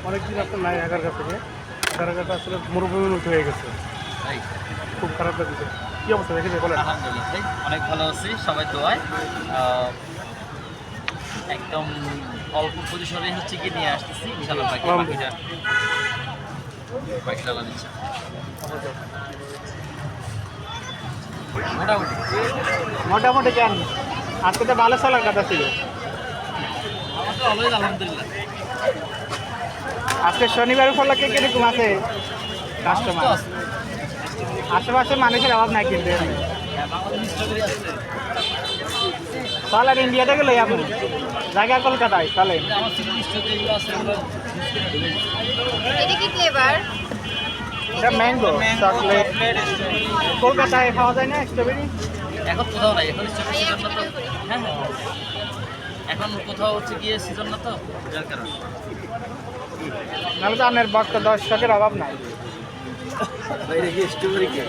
অনেকদিন আপনার নাই আগারগা থেকে। আগারগাটা আসলে মরুভূমির মতো হয়ে গেছে, তাই খুব খারাপ লাগছে। কি অবস্থা দেখেছে বলেন? আলহামদুলিল্লাহ ভাই, অনেক ভালো আছি, সবাই দোয়ায়। একদম অল্প পরিসরে হচ্ছে কি নিয়ে আসতেছি, ইনশাআল্লাহ বাকিটা আল্লাহ দিচ্ছে। মোটামুটি মোটামুটি কেন আজকে তো ভালো সালার কথা ছিল। আমার তো অলওয়েজ আলহামদুলিল্লাহ। আজকে শনিবার উপলক্ষে কিরকম আছে কাস্টমার? আছে। আশেপাশে মানুষের অভাব নাই কিন্তু। হ্যাঁ, বাংলাদেশ স্ট্রবেরি আছে। চলেন ইন্ডিয়াতে গেলে আপনি জায়গা কলকাতায় চলেন। আমার সিটি স্টোর যেগুলো আছে ওগুলো এটা কি ফ্লেভার? এটা ম্যাঙ্গো চকলেট। কলকাতায় পাওয়া যায় না স্ট্রবেরি? এখন কোথাও নাই, এখন স্ট্রবেরি ভাইয়া সিজন না তো। একটু করি। হ্যাঁ হ্যাঁ, এখন কোথাও হচ্ছে গিয়ে সিজন না তো, যার কারণে। নাহলে তো আপনার ভক্ত দর্শকের অভাব নাই। বাইরে গিয়ে স্ট্রবেরি কে